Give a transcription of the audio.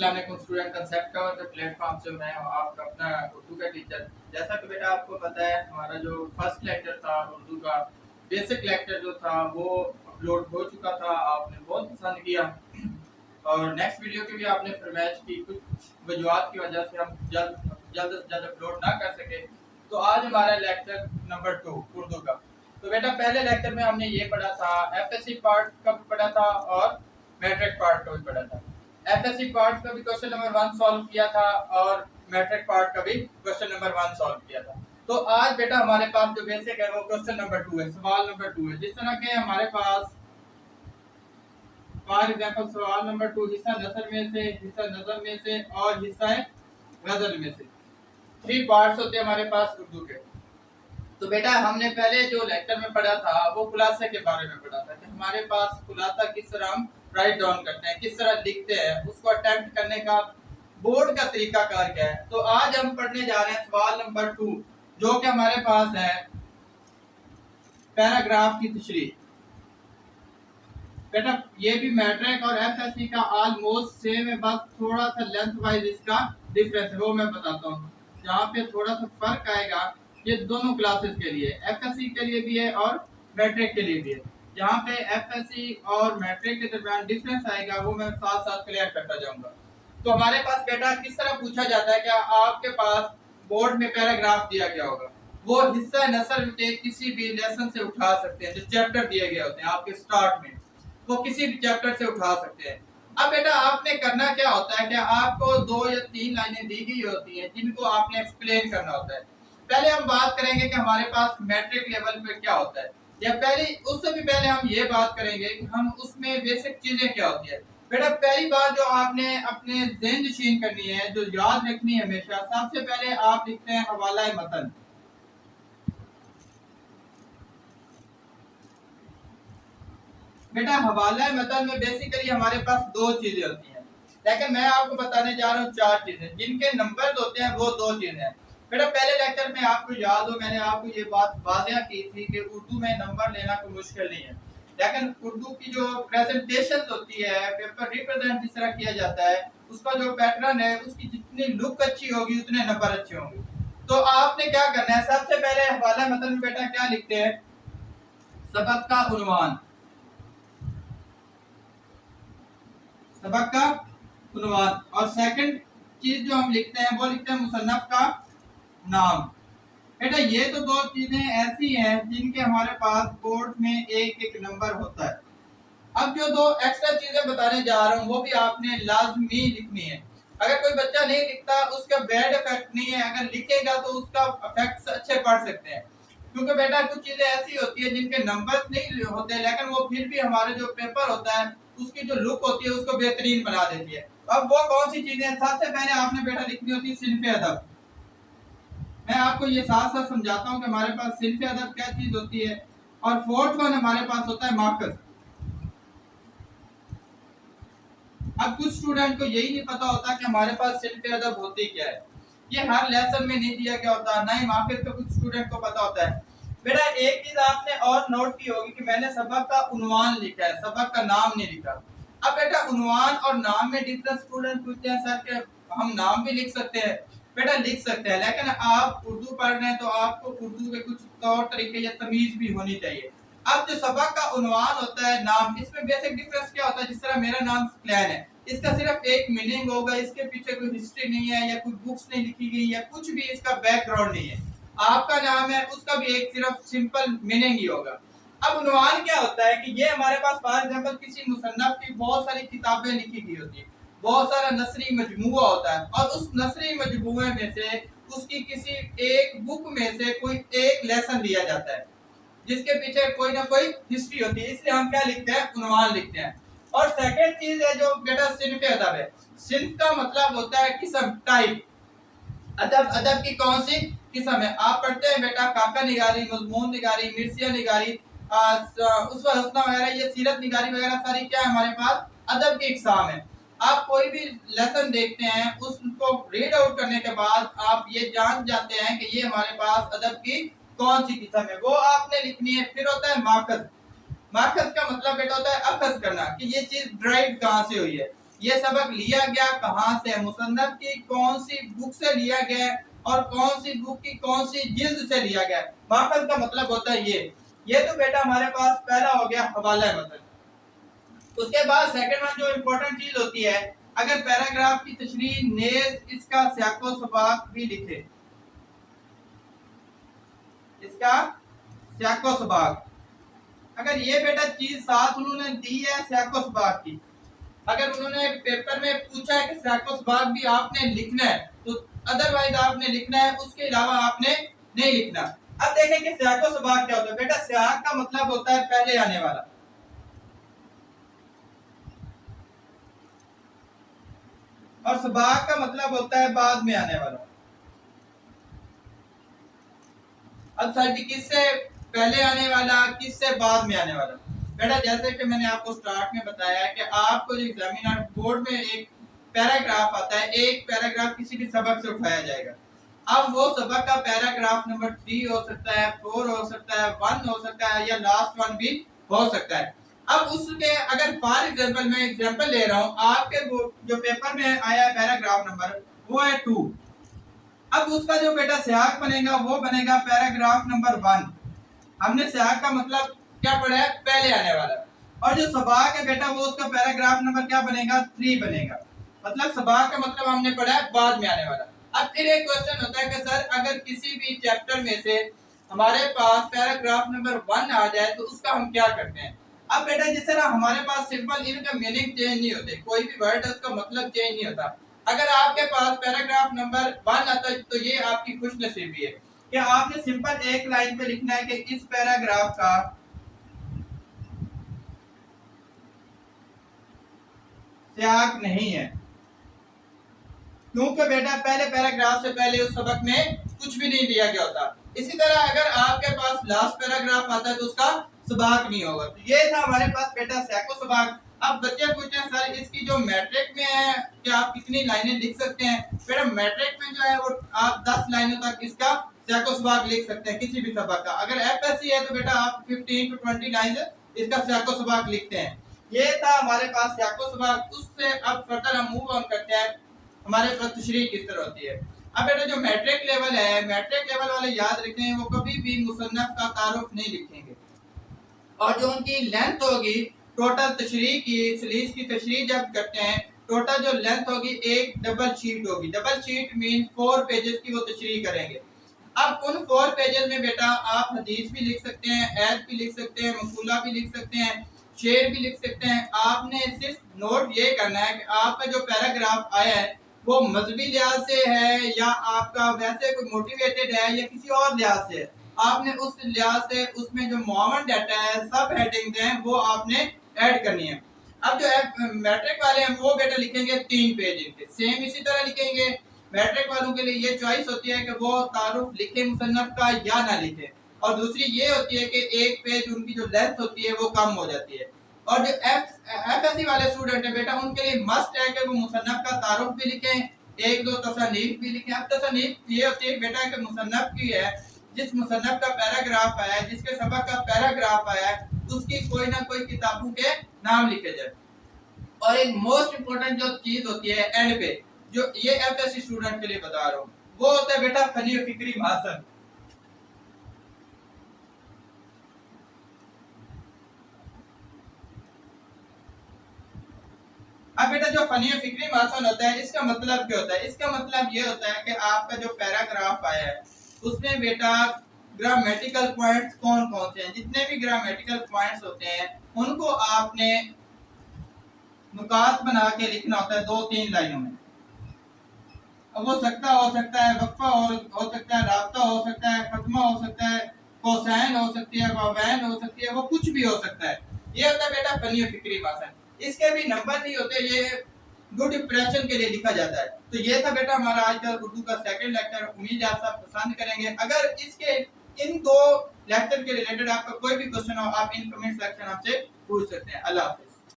अस्सलाम वालेकुम student, concept cover के प्लेटफॉर्म से मैं हूं आपका अपना उर्दू का टीचर। जैसा कि बेटा आपको पता है, हमारा जो फर्स्ट लेक्चर था उर्दू का बेसिक लेक्चर जो था वो अपलोड हो चुका था, आपने बहुत पसंद किया और नेक्स्ट वीडियो की भी आपने फरमाइश की। कुछ वजूहात की वजह से हम जल्द से जल्द अपलोड ना कर सके, तो आज हमारा लेक्चर नंबर 2 उर्दू का। तो बेटा पहले लेक्चर में हमने ये पढ़ा था, एफएससी पार्ट का भी पढ़ा था और मैट्रिक पार्ट का भी पढ़ा था। एफएससी पार्ट का भी क्वेश्चन नंबर 1 सॉल्व किया था और मैट्रिक पार्ट का भी क्वेश्चन नंबर 1 सॉल्व किया था। तो आज बेटा हमारे पास जो बेसिक है वो क्वेश्चन नंबर 2 है, सवाल नंबर 2 है। जिस तरह के हमारे पास फॉर एग्जांपल सवाल नंबर 2 हिस्सा नसर में से, हिस्सा नज़म में से और हिस्सा गजल में से 3 पार्ट्स होते हैं हमारे पास उर्दू के। तो बेटा हमने पहले जो लेक्चर में पढ़ा था वो खुलासे के बारे में पढ़ा था कि हमारे पास खुलासा किस तरह हम राइट डाउन करते हैं, किस तरह लिखते हैं, उसको अटेम्प्ट करने का बोर्ड का तरीका कार क्या है। तो आज हम पढ़ने जा रहे हैं सवाल नंबर 2 जो कि हमारे पास है पैराग्राफ की तशरीह। बेटा ये भी मैट्रिक और एफएससी का ऑलमोस्ट सेम है, बस थोड़ा सा लेंथ वाइज इसका डिफरेंस है, वो मैं बताता हूँ। जहाँ पे थोड़ा सा फर्क आएगा ये दोनों क्लासेस के लिए, एफएससी के लिए भी है और मैट्रिक के लिए भी है। जहाँ पे एफएससी और मैट्रिक के दरमियान डिफरेंस आएगा वो मैं साथ साथ क्लियर करता जाऊंगा। तो हमारे पास बेटा किस तरह पूछा जाता है कि आपके पास बोर्ड में पैराग्राफ दिया गया होगा, वो हिस्सा नसर के किसी भी लेसन से उठा सकते हैं। जो चैप्टर दिए गए होते हैं आपके स्टार्ट में, वो किसी भी चैप्टर से उठा सकते हैं। अब बेटा आपने करना क्या होता है कि आपको 2 या 3 लाइनें दी गई होती हैं जिनको आपने एक्सप्लेन करना होता है। पहले हम बात करेंगे कि हमारे पास मैट्रिक लेवल पे क्या होता है, या पहले उससे भी पहले हम ये बात करेंगे कि हम उसमें बेसिक चीजें क्या होती है। बेटा पहली बात जो आपने अपने ज़हन नशीन करनी है, जो याद रखनी है हमेशा, सबसे पहले आप लिखते हैं हवाला मतन। बेटा हवाला मतन में बेसिकली हमारे पास 2 चीजें होती हैं, लेकिन मैं आपको बताने जा रहा हूँ 4 चीजें जिनके नंबर होते हैं वो 2 चीजें हैं। बेटा पहले लेक्चर में आपको याद हो मैंने आपको ये बात वाज़िया की थी कि उर्दू में नंबर लेना कोई मुश्किल नहीं है, लेकिन उर्दू की जो प्रेजेंटेशन होती है, पेपर रिप्रेजेंट जिस तरह किया जाता है, उसका जो पैटर्न है, उसकी जितनी लुक अच्छी होगी उतने नंबर अच्छे होंगे। तो आपने क्या करना है, सबसे पहले हवाला मतन में बेटा क्या लिखते हैं, सबक का उन्वान, सबक का उन्वान। और सेकंड चीज जो हम लिखते हैं वो लिखते हैं मुसन्नफ का नाम। बेटा ये तो 2 चीजें ऐसी हैं जिनके हमारे पास बोर्ड में एक एक नंबर होता है। अब जो 2 एक्स्ट्रा चीजें बताने जा रहा हूँ वो भी आपने लाजमी लिखनी है। अगर कोई बच्चा नहीं लिखता उसका बैड इफेक्ट नहीं है, अगर लिखेगा तो उसका इफेक्ट्स अच्छे पड़ सकते हैं। क्योंकि बेटा कुछ चीजें ऐसी होती है जिनके नंबर नहीं होते लेकिन वो फिर भी हमारे जो पेपर होता है उसकी जो लुक होती है उसको बेहतरीन बना देती है। अब वो कौन सी चीजें हैं, सबसे पहले आपने बेटा लिखनी होती है सिन्फ अदब। मैं आपको ये साथ साथ समझाता हूँ कि हमारे पास सिन्फ अदब क्या चीज होती है। और फोर्थ वन हमारे पास होता है मार्कस। अब कुछ स्टूडेंट को यही नहीं पता होता कि हमारे पास सिन्फ अदब होती क्या है, ये हर लेसन में नहीं दिया गया होता, ना ही मार्कस का कुछ स्टूडेंट को पता होता है। बेटा एक चीज आपने और नोट की होगी कि मैंने सबक का उन्वान लिखा है, सबक का नाम नहीं लिखा। अब बेटा उन्वान और नाम में डिफरेंस स्टूडेंट पूछते हैं सर के हम नाम भी लिख सकते हैं। बेटा लिख सकते हैं, लेकिन आप उर्दू पढ़ रहे हैं तो आपको उर्दू के कुछ तौर तरीके या तमीज भी होनी चाहिए। अब जो सबक का उन्वान होता है नाम, इसमें बेसिक डिफरेंस क्या होता है, जिस तरह मेरा नाम प्लान है, इसका सिर्फ एक मीनिंग होगा, इसके पीछे कोई हिस्ट्री नहीं है या कोई बुक्स नहीं लिखी गई या कुछ भी इसका बैकग्राउंड नहीं है। आपका नाम है उसका भी एक सिर्फ सिंपल मीनिंग ही होगा। अब उन्वान क्या होता है कि ये हमारे पास फॉर एग्जांपल किसी मुसन्नफ की बहुत सारी किताबें लिखी गई होती है, बहुत सारा नसरी मजमुआ होता है और उस नसरी मजमुए में से उसकी किसी एक बुक में से कोई एक लेसन दिया जाता है जिसके पीछे कोई ना कोई हिस्ट्री होती है, इसलिए हम क्या लिखते हैं, उन्वान लिखते हैं। और सेकंड चीज है जो बेटा सिन्फ अदब है। सिन्फ का मतलब होता है किस्म, टाइप। अदब, अदब की कौन सी किस्म है, आप पढ़ते हैं बेटा काका निगारी, मजमून निगारी, मिर्सिया निगारी, उसवा हसना वगैरह, ये सीरत निगारी वगैरह सारी क्या है हमारे पास अदब की इकसाम है। आप कोई भी लेसन देखते हैं उसको रीड आउट करने के बाद आप ये जान जाते हैं कि ये हमारे पास अदब की कौन सी किस्म है, वो आपने लिखनी है। फिर होता है मार्कस। मार्कस का मतलब बेटा होता है अखज करना कि ये चीज ड्राइव कहाँ से हुई है। یہ سبق لیا گیا کہاں سے، مصنف کی کون سی بک سے لیا گیا اور کون سی بک کی کون سی جلد سے لیا گیا۔ ماخذ کا مطلب ہوتا ہے یہ تو بیٹا ہمارے پاس پہلا ہو گیا حوالہ مطلب۔ اس کے بعد سیکنڈ ون جو امپورٹنٹ چیز ہوتی ہے، اگر پیراگراف کی تشریح نیز اس کا سیاق و سباق بھی لکھے، اس کا سیاق و سباق، اگر یہ بیٹا چیز ساتھ انہوں نے دی ہے سیاق و سباق کی، اگر انہوں نے پیپر میں پوچھا ہے کہ سیاق و سباق بھی آپ نے لکھنا ہے تو ادروائز آپ نے لکھنا ہے، اس کے علاوہ آپ نے نہیں لکھنا۔ اب دیکھیں کہ سیاق و سباق کیا ہوتا ہے۔ بیٹا سیاق کا مطلب ہوتا ہے پہلے آنے والا، اور سباق کا مطلب ہوتا ہے بعد میں آنے والا۔ اب سر جی کس سے پہلے آنے والا، کس سے بعد میں آنے والا؟ بیٹا جیسے کہ میں نے آپ کو سٹارٹ میں بتایا ہے کہ آپ کو جو ایگزامینر بورڈ میں ایک پیراگراف آتا ہے، ایک پیراگراف کسی بھی سبق سے اٹھایا جائے گا۔ اب وہ سبق کا پیراگراف نمبر 3 ہو سکتا ہے، 4 ہو سکتا ہے، 1 ہو سکتا ہے، یا لاسٹ 1 بھی ہو سکتا ہے۔ اب اس کے اگر فار ایگزامپل میں ایگزامپل لے رہا ہوں، آپ کے جو پیپر میں آیا ہے پیراگراف نمبر وہ ہے 2، اب اس کا جو بیٹا سیاق بنے گا وہ بنے گا پیراگراف نمبر 1۔ ہم نے سیاق کا مطلب کیا پڑھا ہے، پہلے آنے والا، اور جو سباق ہے بیٹا وہ اس کا پیراگراف نمبر کیا بنے گا، 3 بنے گا۔ مطلب سباق کا مطلب ہم نے پڑھا ہے بعد میں آنے والا۔ اب پھر ایک کوسچن ہوتا ہے کہ سر اگر کسی بھی چیپٹر میں سے ہمارے پاس پیراگراف نمبر 1 آ جائے تو اس کا ہم کیا کرتے ہیں؟ اب بیٹا جس طرح ہمارے پاس سمپل ان کا میننگ چینج نہیں ہوتے، کوئی بھی ورڈ ہے اس کا مطلب چینج نہیں ہوتا۔ اگر آپ کے پاس پیراگراف نمبر 1 آتا ہے تو یہ آپ کی خوش نصیبی ہے کہ آپ نے سمپل ایک لائن پہ لکھنا ہے کہ اس پیراگراف کا سیاق نہیں ہے، کیونکہ بیٹا پہلے پیراگراف سے پہلے اس سبق میں کچھ بھی نہیں دیا گیا ہوتا۔ اسی طرح اگر آپ کے پاس لاسٹ پیراگراف آتا ہے تو اس کا سباق نہیں ہوگا۔ یہ تھا ہمارے پاس بیٹا سیاق و سباق۔ اب بچے پوچھتے ہیں سر اس کی جو میٹرک میں ہے کہ آپ کتنی لائنیں لکھ سکتے ہیں؟ بیٹا میٹرک میں جو ہے وہ آپ 10 لائنوں تک اس کا سیاق و سباق لکھ سکتے ہیں کسی بھی سبق کا۔ اگر ایف ایس سی ہے تو بیٹا آپ 15 to 20 لائنز اس کا سیاق و سباق لکھتے ہیں۔ یہ تھا ہمارے پاس سیاق و سباق۔ اس سے اب فردر ہم موو آن کرتے ہیں ہمارے پاس تشریح کس طرح ہوتی ہے۔ اب بیٹا جو میٹرک لیول ہے، میٹرک لیول والے یاد رکھیں وہ کبھی بھی مصنف کا تعارف نہیں لکھیں گے، اور جو ان کی لینتھ ہوگی ٹوٹل تشریح کی سلیس کی تشریح جب کرتے ہیں ٹوٹل جو لینتھ ہوگی ایک ڈبل شیٹ ہوگی، ڈبل شیٹ مین 4 پیجز کی وہ تشریح کریں گے۔ اب ان 4 پیجز میں بیٹا آپ حدیث بھی لکھ سکتے ہیں، ایت بھی لکھ سکتے ہیں، مقولہ بھی لکھ سکتے ہیں، شعر بھی لکھ سکتے ہیں۔ آپ نے صرف نوٹ یہ کرنا ہے کہ آپ کا جو پیراگراف آیا ہے وہ مذہبی لحاظ سے ہے یا آپ کا ویسے کوئی موٹیویٹڈ ہے یا کسی اور لحاظ سے ہے۔ آپ نے اس لحاظ سے اس میں جو معاون ڈیٹا ہے، سب ہیڈنگز ہیں، وہ آپ نے ایڈ کرنی ہے۔ اب جو میٹرک والے ہیں وہ بیٹا لکھیں گے 3 پیج ان کے، سیم اسی طرح لکھیں گے۔ میٹرک والوں کے لیے یہ چوائس ہوتی ہے کہ وہ تعارف لکھیں مصنف کا یا نہ لکھیں، اور دوسری یہ ہوتی ہے کہ ایک پیج ان کی جو لینتھ ہوتی ہے وہ کم ہو جاتی ہے۔ اور جو ایف ایس سی والے اسٹوڈنٹ ہیں بیٹا ان کے لیے مسٹ ہے کہ وہ مصنف کا تعارف بھی لکھیں، 1-2 تصانیف بھی لکھیں۔ اب تصانیف یہ ہوتی ہے بیٹا کہ مصنف کی ہے، جس مصنف کا پیراگراف آیا ہے، جس کے سبق کا پیراگراف آیا ہے، اس کی کوئی نہ کوئی کتابوں کے نام لکھے جائے۔ اور ایک موسٹ امپورٹنٹ جو چیز ہوتی ہے اینڈ پہ، جو یہ ایف ایس سی اسٹوڈنٹ کے لیے بتا رہا ہوں، وہ ہوتا ہے بیٹا فنی و فکری محاسن۔ اب بیٹا جو فنی و فکری محاسن ہوتا ہے اس کا مطلب کیا ہوتا ہے؟ اس کا مطلب یہ ہوتا ہے کہ آپ کا جو پیراگراف آیا ہے اس میں بیٹا گرامیٹیکل پوائنٹس کون کون سے ہیں، جتنے بھی گرامیٹیکل پوائنٹس ہوتے ہیں ان کو آپ نے نکات بنا کے لکھنا ہوتا ہے 2-3 لائنوں میں۔ اب وہ سکتہ ہو سکتا ہے، وقفہ ہو سکتا ہے، رابطہ ہو سکتا ہے، ختمہ ہو سکتا ہے، کوسین ہو سکتی ہے، واوین ہو سکتی ہے، وہ کچھ بھی ہو سکتا ہے۔ یہ ہوتا ہے بیٹا فنی و فکری محاسن۔ اس کے بھی نمبر نہیں ہوتے، یہ گڈ امپریشن کے لیے لکھا جاتا ہے۔ تو یہ تھا بیٹا ہمارا آج کا اردو کا سیکنڈ لیکچر۔ امید ہے آپ سب پسند کریں گے۔ اگر اس کے ان 2 لیکچر کے ریلیٹڈ آپ کا کوئی بھی کوسچن ہو آپ ان کمنٹ سیکشن آپ سے پوچھ سکتے ہیں۔ اللہ حافظ۔